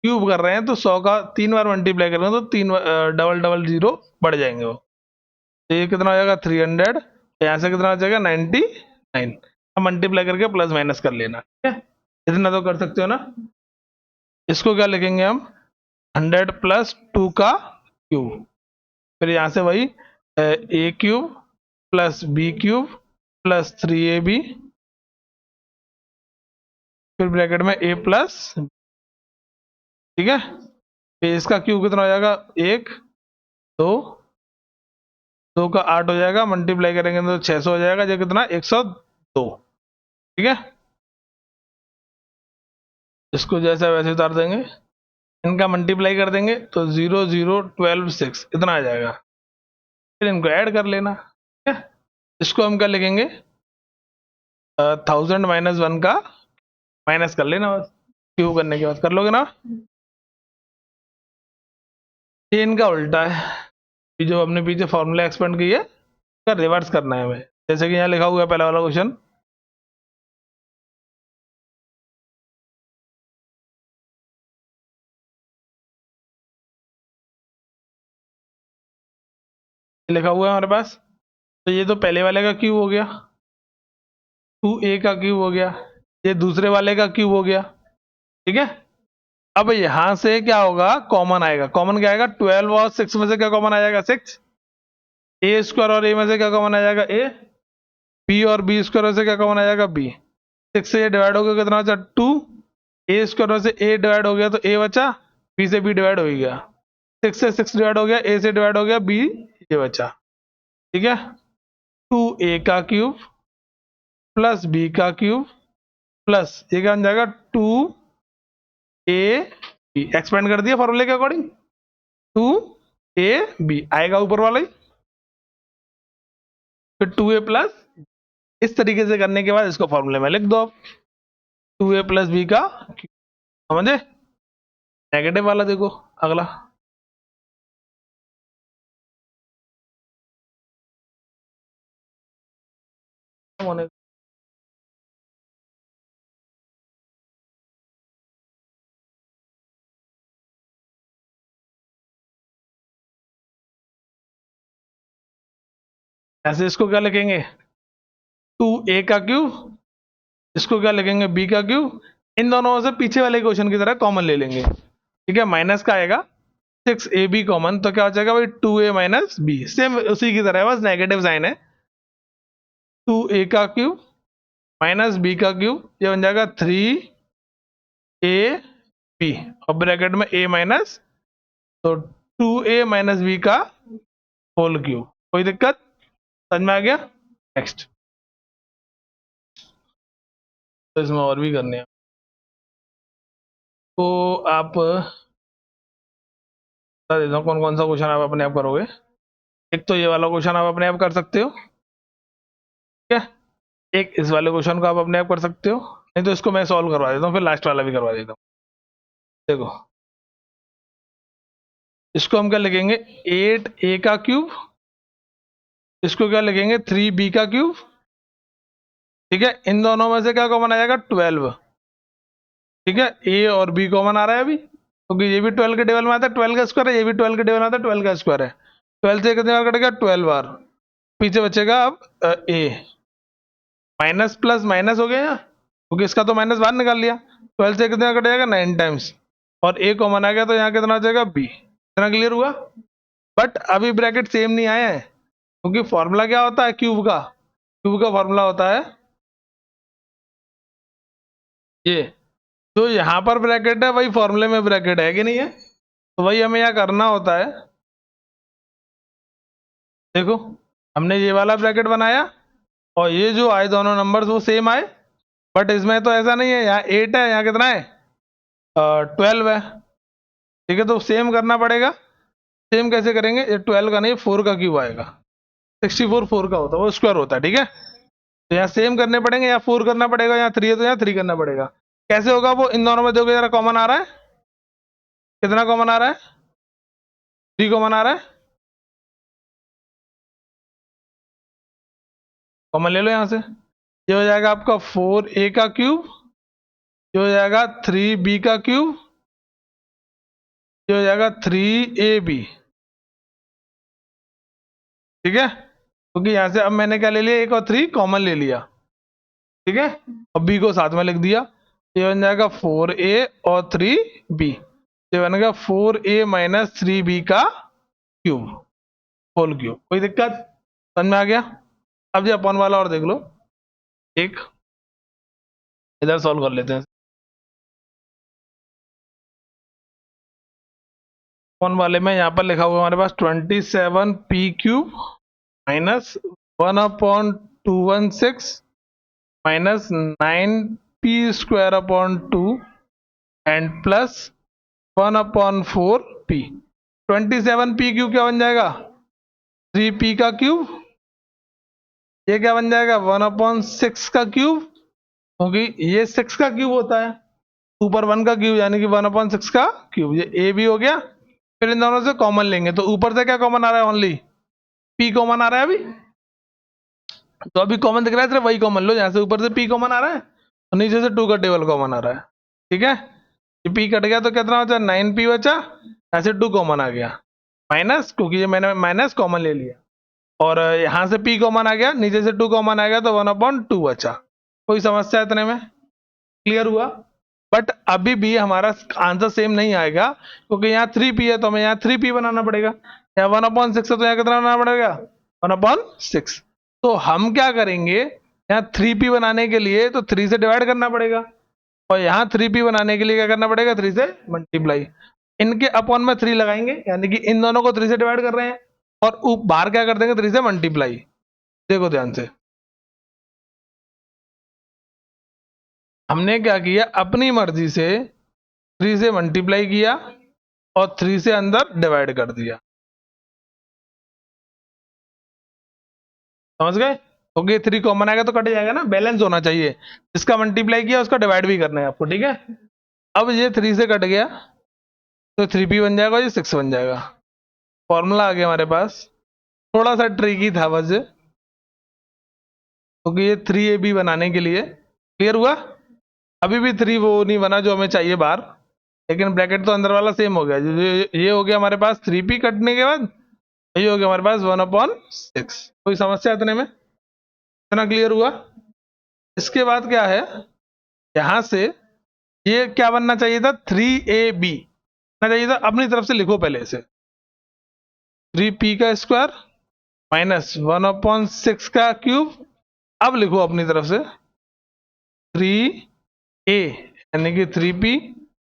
क्यूब कर रहे हैं तो 100 का 3 बार मल्टीप्लाई करेंगे तो 3 डबल डबल जीरो बढ़ जाएंगे वो, तो ये कितना हो जाएगा 300, यहाँ से कितना हो जाएगा 99। अब मल्टीप्लाई करके प्लस माइनस कर लेना, ठीक है। इतना तो कर सकते हो ना। इसको क्या लिखेंगे हम 100 प्लस 2 का क्यूब, फिर यहाँ से वही A cube plus B cube plus 3ab, फिर ब्रैकेट में a प्लस, ठीक है। फिर इसका क्यूब कितना हो जाएगा 1 2, 2 का 8 हो जाएगा, मल्टीप्लाई करेंगे तो 600 हो जाएगा, जो कितना 102, ठीक है। इसको जैसा वैसे उतार देंगे, इनका मल्टीप्लाई कर देंगे तो 0 0 12 6 इतना आ जाएगा, फिर इनको ऐड कर लेना, ठीक है। इसको हम क्या लिखेंगे 1000 माइनस 1 का माइनस कर लेना बस, क्यूब करने के बाद कर लोगे ना। ये इनका उल्टा है, जो हमने पीछे फॉर्मूला एक्सपेंड की है उसका रिवर्स करना है हमें, जैसे कि यहाँ लिखा हुआ है पहला वाला क्वेश्चन। लिखा हुआ है हमारे पास, तो ये तो पहले वाले का क्यूब हो गया, 2a का क्यूब हो गया, ये दूसरे वाले का क्यूब हो गया, ठीक है। अब यहां से क्या होगा कॉमन आएगा, कॉमन क्या आएगा 12 और 6 में से क्या कॉमन आ जाएगा 6, ए स्क्वायर और ए में से क्या कॉमन आ जाएगा ए, बी और बी स्क्वायर से क्या कॉमन आ जाएगा बी, 6 से ये डिवाइड हो गया कितना बचा 2, ए स्क्वायर से ए डिवाइड हो गया तो ए बचा, बी से बी डिवाइड हो गया, 6 से 6 डिवाइड हो गया, ए से डिवाइड हो गया बी, ये बचा, ठीक है। 2a का क्यूब प्लस बी का क्यूब प्लस ये क्या बन जाएगा 2a बी, एक्सपेंड कर दिया फॉर्मूले के अकॉर्डिंग, 2a b आएगा ऊपर वाला ही, फिर 2a प्लस, इस तरीके से करने के बाद इसको फॉर्मूले में लिख दो आप 2a प्लस बी का क्यूब, समझे। नेगेटिव वाला देखो अगला, होने ऐसे इसको क्या लिखेंगे 2a का क्यूब, इसको क्या लिखेंगे b का क्यूब। इन दोनों से पीछे वाले क्वेश्चन की तरह कॉमन ले लेंगे, ठीक है। माइनस का आएगा 6ab कॉमन, तो क्या हो जाएगा भाई 2a माइनस बी, सेम उसी की तरह है, बस नेगेटिव साइन है। 2a का क्यूब माइनस b का क्यूब, ये बन जाएगा 3ab और ब्रैकेट में a माइनस, तो 2a माइनस b का होल क्यूब। कोई दिक्कत, समझ में आ गया। नेक्स्ट, तो इसमें और भी करने हैं, तो आप बता देता हूँ कौन कौन सा क्वेश्चन आप अपने आप करोगे। एक तो ये वाला क्वेश्चन आप अपने आप कर सकते हो, ठीक है। एक इस वाले क्वेश्चन को आप अपने आप कर सकते हो, नहीं तो इसको मैं सॉल्व करवा देता हूँ, फिर लास्ट वाला भी करवा देता हूँ। देखो, इसको हम क्या लिखेंगे 8a का क्यूब, इसको क्या लिखेंगे 3b का क्यूब, ठीक है। इन दोनों में से क्या कॉमन आ जाएगा 12, ठीक है। a और b कॉमन आ रहा है अभी, क्योंकि ये भी 12 के टेबल में आता है, 12 का स्क्वायर है, ये भी 12 के टेबल में आता है, 12 का स्क्वायर है। 12 से कितने बार कटेगा 12 बार, पीछे बचेगा अब a। माइनस प्लस माइनस हो गया यहाँ, क्योंकि इसका तो माइनस बाहर निकाल लिया। 12 से कितना कट जाएगा 9 टाइम्स, और a कॉमन आ गया, तो यहाँ कितना हो जाएगा b। इतना क्लियर हुआ। बट अभी ब्रैकेट सेम नहीं आया है, क्योंकि फॉर्मूला क्या होता है क्यूब का, क्यूब का फॉर्मूला होता है ये, जो यहाँ पर ब्रैकेट है वही फॉर्मूले में ब्रैकेट है कि नहीं है, तो वही हमें यहाँ करना होता है। देखो, हमने ये वाला ब्रैकेट बनाया और ये जो आए दोनों नंबर्स वो सेम आए, बट इसमें तो ऐसा नहीं है, यहाँ 8 है, यहाँ कितना है 12 है, ठीक है। तो सेम करना पड़ेगा। सेम कैसे करेंगे, ये 12 का नहीं 4 का क्यूब आएगा, 64 4 का होता है, वो स्क्वायर होता है, ठीक है। तो यहाँ सेम करने पड़ेंगे, यहाँ 4 करना पड़ेगा, यहाँ 3 है तो यहाँ 3 करना पड़ेगा। कैसे होगा वो, इन दोनों में देखो जरा कॉमन आ रहा है, कितना कॉमन आ रहा है 3 कॉमन आ रहा है, कॉमन ले लो यहाँ से। ये हो जाएगा आपका 4a का क्यूब, ये हो जाएगा 3b का क्यूब, ये हो जाएगा 3ab, ठीक है। क्योंकि यहाँ से अब मैंने क्या ले लिया, 1 और 3 कॉमन ले लिया, ठीक है, और b को साथ में लिख दिया। ये बन जाएगा 4a और 3b, ये बनेगा 4a माइनस 3b का क्यूब, होल क्यूब। कोई दिक्कत, समझ में आ गया। अब ये अपॉन वाला और देख लो, एक इधर सॉल्व कर लेते हैं। अपॉन वाले में यहाँ पर लिखा हुआ हमारे पास 27p cube minus 1/216 minus 9p square upon 2 and plus 1/4p। 27p cube क्या बन जाएगा 3p का क्यूब, ये क्या बन जाएगा 1/6 का क्यूब, क्योंकि ये 6 का क्यूब होता है, ऊपर 1 का क्यूब यानी कि 1/6 का क्यूब। ये a भी हो गया। फिर इन दोनों से कॉमन लेंगे, तो ऊपर से क्या कॉमन आ रहा है ओनली p कॉमन आ रहा है अभी, तो अभी कॉमन दिख रहा है सिर्फ वही कॉमन लो, जहां से ऊपर से p कॉमन आ रहा है और नीचे से 2 का टेबल कॉमन आ रहा है, ठीक है। ये p कट गया तो कितना बचा 9p बचा, ऐसे 2 कॉमन आ गया माइनस, क्योंकि ये मैंने माइनस कॉमन ले लिया, और यहां से p कॉमन आ गया, नीचे से 2 कॉमन आ गया, तो 1/2 बचा। कोई समस्या इतने में, क्लियर हुआ। बट अभी भी हमारा आंसर सेम नहीं आएगा, क्योंकि यहाँ 3p है तो हमें यहाँ 3p बनाना पड़ेगा, यहाँ 1/6 है तो यहाँ कितना बनाना पड़ेगा 1/6। तो हम क्या करेंगे, यहाँ 3p बनाने के लिए तो 3 से डिवाइड करना पड़ेगा, और यहाँ 3p बनाने के लिए क्या करना पड़ेगा 3 से मल्टीप्लाई। इनके अपॉन में 3 लगाएंगे, यानी कि इन दोनों को 3 से डिवाइड कर रहे हैं, और बाहर क्या कर देंगे 3 से मल्टीप्लाई। देखो ध्यान से, हमने क्या किया अपनी मर्जी से 3 से मल्टीप्लाई किया और 3 से अंदर डिवाइड कर दिया, समझ गए। क्योंकि 3 कॉमन आएगा तो कट जाएगा ना, बैलेंस होना चाहिए, जिसका मल्टीप्लाई किया उसका डिवाइड भी करना है आपको, ठीक है। अब ये 3 से कट गया तो 3p बन जाएगा, ये 6 बन जाएगा। फॉर्मूला आ गया हमारे पास, थोड़ा सा ट्रिकी था बस, क्योंकि ये 3ab बनाने के लिए, क्लियर हुआ। अभी भी 3 वो नहीं बना जो हमें चाहिए बाहर, लेकिन ब्रैकेट तो अंदर वाला सेम हो गया। ये हो गया हमारे पास 3p कटने के बाद, ये हो गया हमारे पास 1/6। कोई समस्या इतने में? इतना क्लियर हुआ? इसके बाद क्या है, यहां से ये क्या बनना चाहिए था, 3ab बनना चाहिए था। अपनी तरफ से लिखो पहले इसे, 3p का स्क्वायर माइनस 1/6 का क्यूब। अब लिखो अपनी तरफ से 3a यानी कि 3p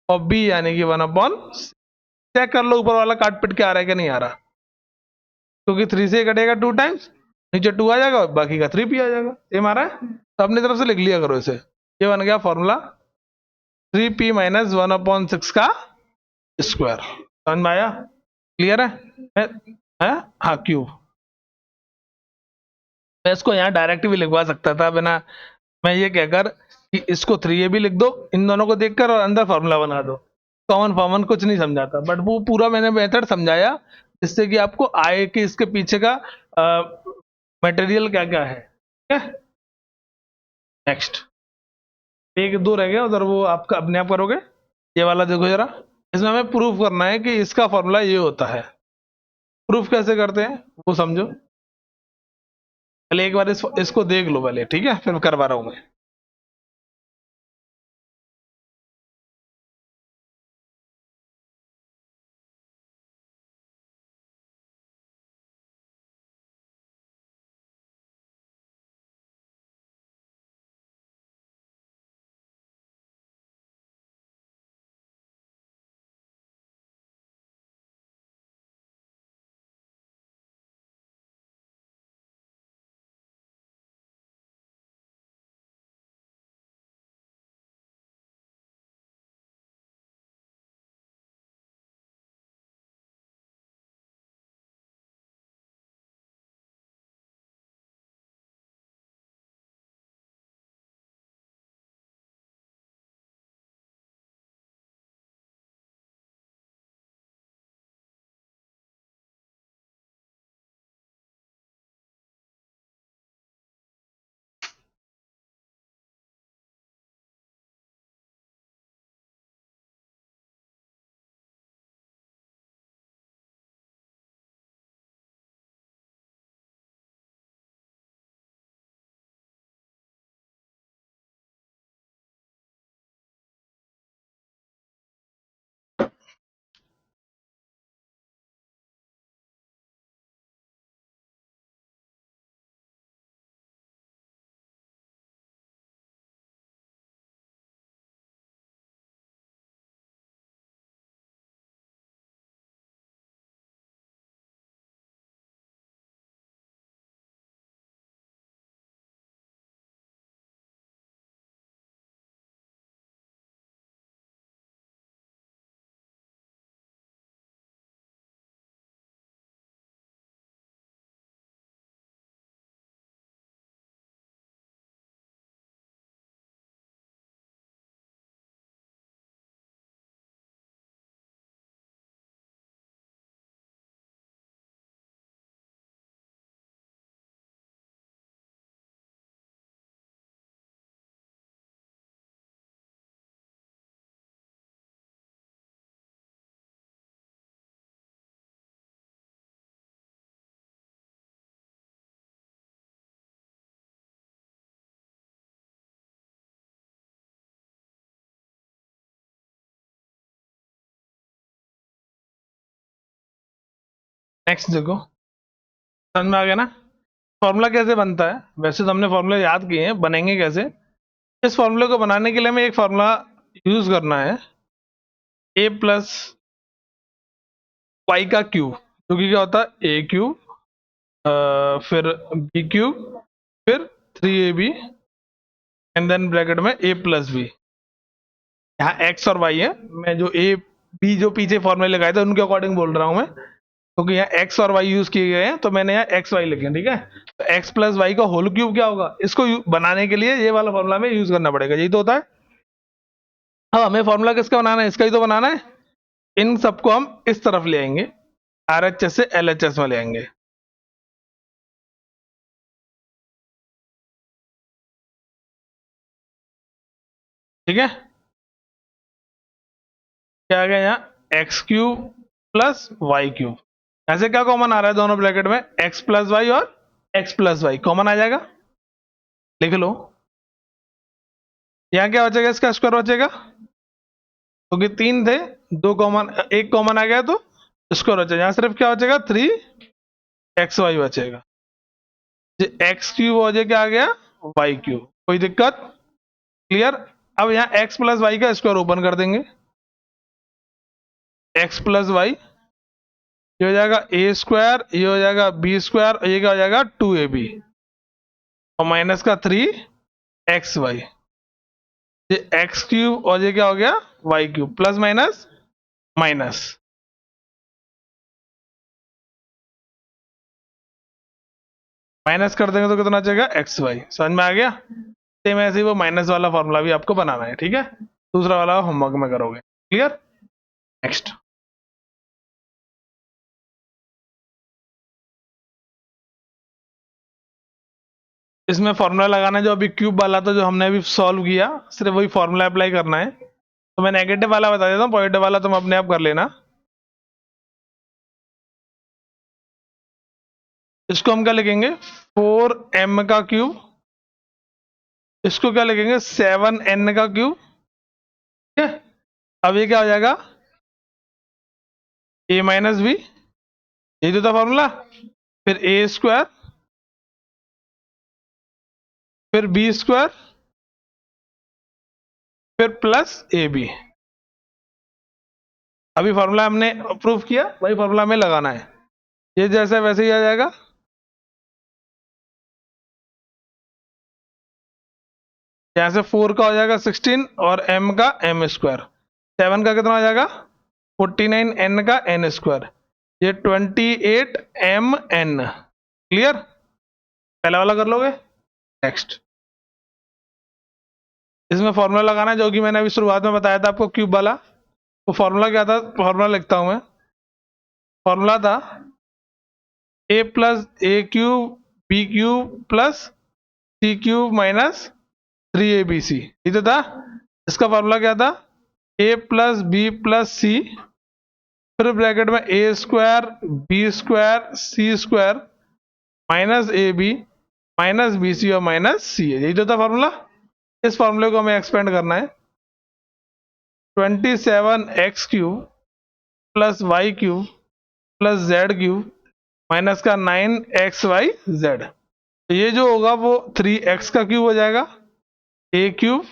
और b यानी कि 1/6। चेक कर लो ऊपर वाला काट पिट के आ रहा है कि नहीं आ रहा, क्योंकि 3 से कटेगा 2 टाइम्स, नीचे 2 आ जाएगा, बाकी का 3p आ जाएगा। सेम आ रहा है, तो अपनी तरफ से लिख लिया करो इसे। ये बन गया फॉर्मूला 3p माइनस 1/6 का स्क्वायर। समझ में आया? क्लियर है? हाँ क्यूब। मैं इसको यहाँ डायरेक्ट भी लिखवा सकता था बिना, मैं ये कहकर कि इसको 3a भी लिख दो इन दोनों को देखकर और अंदर फॉर्मूला बना दो, कॉमन फॉर्मन कुछ नहीं समझाता, बट वो पूरा मैंने मेथड समझाया जिससे कि आपको आए कि इसके पीछे का मटेरियल क्या क्या है। ठीक है, नेक्स्ट। एक दो रह गया उधर, वो आपका अपने आप करोगे। ये वाला देखो जरा, इसमें हमें प्रूफ करना है कि इसका फॉर्मूला ये होता है। प्रूफ कैसे करते हैं वो समझो पहले, एक बार इसको देख लो पहले, ठीक है, फिर करवा रहा हूं मैं। नेक्स्ट देखो, समझ में आ गया ना फॉर्मूला कैसे बनता है? वैसे तो हमने फॉर्मूला याद किए हैं, बनेंगे कैसे। इस फॉर्मूले को बनाने के लिए हमें एक फॉर्मूला यूज करना है, a प्लस वाई का क्यूब, जो कि क्या होता है ए क्यूब, फिर बी क्यूब, फिर 3ab एंड देन ब्रैकेट में a प्लस बी। यहाँ x और y है, मैं जो a b जो पीछे फॉर्मूले लगाए थे उनके अकॉर्डिंग बोल रहा हूँ मैं, क्योंकि यहाँ x और y यूज किए गए हैं तो मैंने यहाँ x y लिखे, ठीक है। तो x प्लस वाई का होल क्यूब क्या होगा, इसको बनाने के लिए ये वाला फॉर्मूला में यूज करना पड़ेगा, यही तो होता है। हाँ, हमें फॉर्मूला किसका बनाना है, इसका ही तो बनाना है। इन सबको हम इस तरफ ले आएंगे, RHS से LHS में ले आएंगे, ठीक है। क्या आ गया यहाँ, x cube plus y cube, ऐसे क्या कॉमन आ रहा है दोनों ब्रैकेट में, एक्स प्लस वाई और एक्स प्लस वाई कॉमन आ जाएगा, लिख लो। यहाँ क्या बचेगा, इसका स्क्वायर बचेगा, क्योंकि तो 3 थे, 2 कॉमन, एक कॉमन आ गया तो स्क्वायर बचेगा। यहाँ सिर्फ क्या बचेगा, 3xy बचेगा। एक्स क्यूब हो जाए, क्या आ गया, वाई क्यूब। कोई दिक्कत, क्लियर। अब यहाँ x प्लस वाई का स्क्वायर ओपन कर देंगे, x प्लस वाई, ये हो जाएगा ए स्क्वायर, ये हो जाएगा बी स्क्वायर, ये क्या हो जाएगा 2ab, और माइनस का 3xy, ये एक्स क्यूब और ये क्या हो गया y cube, plus minus minus, minus कर देंगे तो कितना बचेगा, एक्स वाई। समझ में आ गया। सेम ऐसे ही वो माइनस वाला फॉर्मूला भी आपको बनाना है, ठीक है। दूसरा वाला होमवर्क में करोगे, क्लियर। नेक्स्ट, इसमें फॉर्मूला लगाना है जो अभी क्यूब वाला था, जो हमने अभी सॉल्व किया, सिर्फ वही फॉर्मूला अप्लाई करना है। तो मैं नेगेटिव वाला बता देता हूँ, पॉजिटिव वाला तुम अपने आप कर लेना। इसको हम क्या लिखेंगे, 4m का क्यूब, इसको क्या लिखेंगे, 7n का क्यूब, ठीक है। अब ये क्या हो जाएगा, a माइनस बी, यही तो था फॉर्मूला। फिर ए स्क्वायर, फिर बी स्क्वायर, फिर प्लस ए बी। अभी फॉर्मूला हमने प्रूव किया, वही फॉर्मूला हमें लगाना है। ये जैसे वैसे ही आ जाएगा। यहाँ से 4 का हो जाएगा 16 और m का m स्क्वायर, 7 का कितना हो जाएगा 49, n का n स्क्वायर, ये 28mn। क्लियर, पहला वाला कर लोगे। नेक्स्ट, इसमें फॉर्मूला लगाना है जो कि मैंने अभी शुरुआत में बताया था आपको क्यूब वाला। वो फॉर्मूला क्या था, फॉर्मूला लिखता हूं मैं। फॉर्मूला था a plus A cube B cube plus C cube minus 3abc, ये तो था। इसका फॉर्मूला क्या था, a plus B plus C, फिर ब्रैकेट में A square B square C square minus A B minus B C और माइनस सी, यही तो था फॉर्मूला। इस फॉर्मूले को हमें एक्सपेंड करना है। 27x cube plus y cube plus z cube minus का 9xyz, तो ये जो होगा वो 3x का क्यूब हो जाएगा, ए cube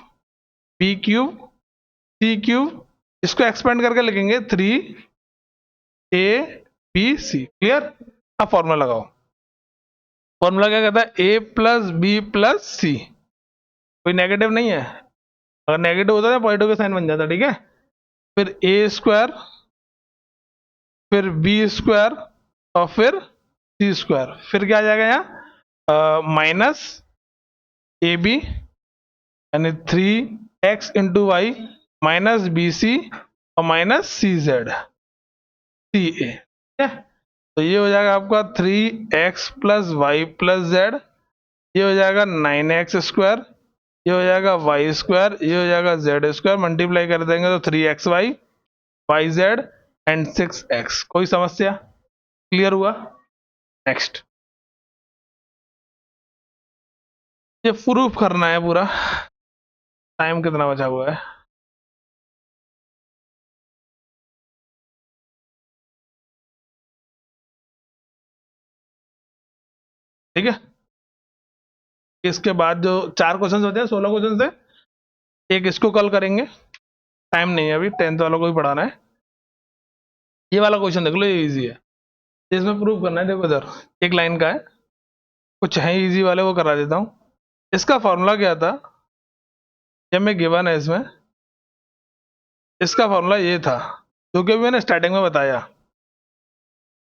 B cube C cube, इसको एक्सपेंड करके लिखेंगे 3abc। क्लियर। अब फॉर्मूला लगाओ। फॉर्मूला क्या कहता है, ए प्लस बी प्लस सी, कोई नेगेटिव नहीं है, अगर नेगेटिव होता तो पॉजिटिव का साइन बन जाता, ठीक है। फिर ए स्क्वायर, फिर बी स्क्वायर और फिर सी स्क्वायर, फिर क्या आ जाएगा यहाँ माइनस ए बी यानी 3x into y minus B C और माइनस सी जेड सी ए, ठीक है। तो ये हो जाएगा आपका 3x plus y plus Z, ये हो जाएगा 9x स्क्वायर, ये हो जाएगा वाई स्क्वायर, ये हो जाएगा जेड स्क्वायर, मल्टीप्लाई कर देंगे तो 3xy Y Z and 6x। कोई समस्या, क्लियर हुआ। नेक्स्ट, ये प्रूफ करना है पूरा। टाइम कितना बचा हुआ है, ठीक है। इसके बाद जो 4 क्वेश्चन होते हैं, 16 क्वेश्चन से एक इसको कल करेंगे, टाइम नहीं है अभी, 10th वालों को भी पढ़ाना है। ये वाला क्वेश्चन देख लो, ये इजी है, इसमें प्रूव करना है। देखो इधर एक लाइन का है, कुछ है इजी वाले, वो करा देता हूँ। इसका फॉर्मूला क्या था, ये में गिवन है इसमें, इसका फॉर्मूला ये था जो कि अभी मैंने स्टार्टिंग में बताया,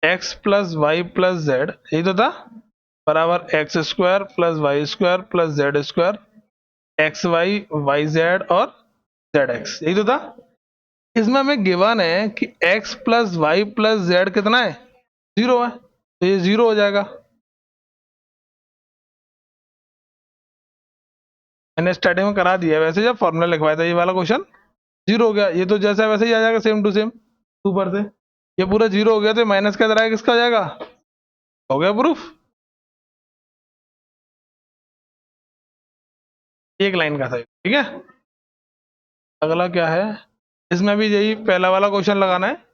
x plus y plus z, यही तो था, बराबर x square plus y square plus z square, x y y z और जेड एक्स, यही तो था। इसमें हमें गिवन है कि x plus y plus z कितना है, 0 है, तो ये 0 हो जाएगा। मैंने स्टार्टिंग में करा दिया, वैसे जब फॉर्मूला लिखवाया था ये वाला क्वेश्चन 0 हो गया, ये तो जैसा वैसे ही आ जाएगा, सेम टू सेम ऊपर से। ये पूरा 0 हो गया तो माइनस का इधर आएगा, किसका हो जाएगा? हो गया प्रूफ। एक लाइन का था, ठीक है। अगला क्या है, इसमें भी यही पहला वाला क्वेश्चन लगाना है।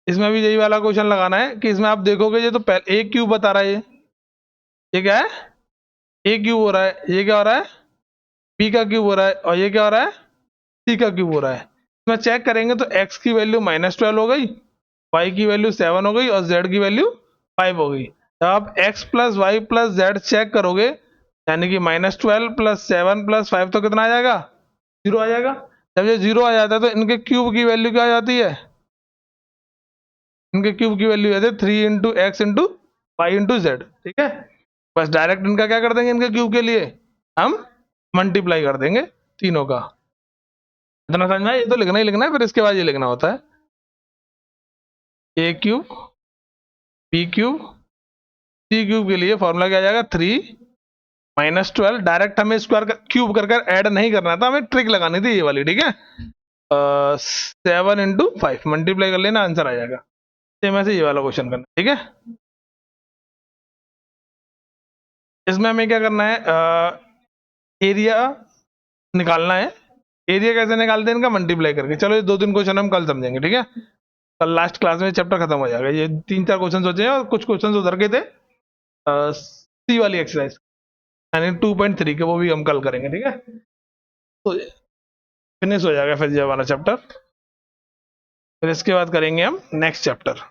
इसमें भी यही वाला क्वेश्चन लगाना है कि इसमें आप देखोगे ये तो ए क्यूब बता रहा है, ये क्या है? ए क्यूब हो रहा है। ये क्या हो रहा है? बी का क्यूब हो रहा है। और ये क्या हो रहा है? सी का क्यूब हो रहा है। इसमें चेक करेंगे तो एक्स की वैल्यू -12 हो गई, वाई की वैल्यू 7 हो गई और जेड की वैल्यू 5 हो गई। जब आप x plus y plus z check करोगे, यानी कि -12 प्लस 7 प्लस 5 तो कितना आ जाएगा? 0 आ जाएगा। जब ये 0 आ जाता है तो इनके क्यूब की वैल्यू क्या आ जाती है? इनके क्यूब की वैल्यू है 3 into x into y into z, ठीक है। बस डायरेक्ट इनका क्या कर देंगे, इनके क्यूब के लिए हम मल्टीप्लाई कर देंगे तीनों का। इतना समझ में आया? ये तो लिखना ही लिखना है, फिर इसके बाद ये लिखना होता है A cube B cube C cube के लिए फॉर्मूला क्या आ जाएगा? 3 -12। डायरेक्ट हमें स्क्वायर क्यूब कर ऐड नहीं करना था, हमें ट्रिक लगानी थी ये वाली, ठीक है। 7 इंटू 5 मल्टीप्लाई कर लेना, आंसर आ जाएगा। सेम ऐसे ये वाला क्वेश्चन करना, ठीक है। इसमें हमें क्या करना है, एरिया निकालना है। एरिया कैसे निकालते हैं इनका? मल्टीप्लाई करके। चलो ये 2-3 क्वेश्चन हम कल समझेंगे, ठीक है। कल लास्ट क्लास में चैप्टर खत्म हो जाएगा। ये 3-4 क्वेश्चन सोचे हैं और कुछ क्वेश्चन उधर के थे सी वाली एक्सरसाइज, यानी 2.3 के, वो भी हम कल करेंगे, ठीक है। तो फिनिश हो जाएगा फिर ये वाला चैप्टर। फिर इसके बाद करेंगे हम नेक्स्ट चैप्टर।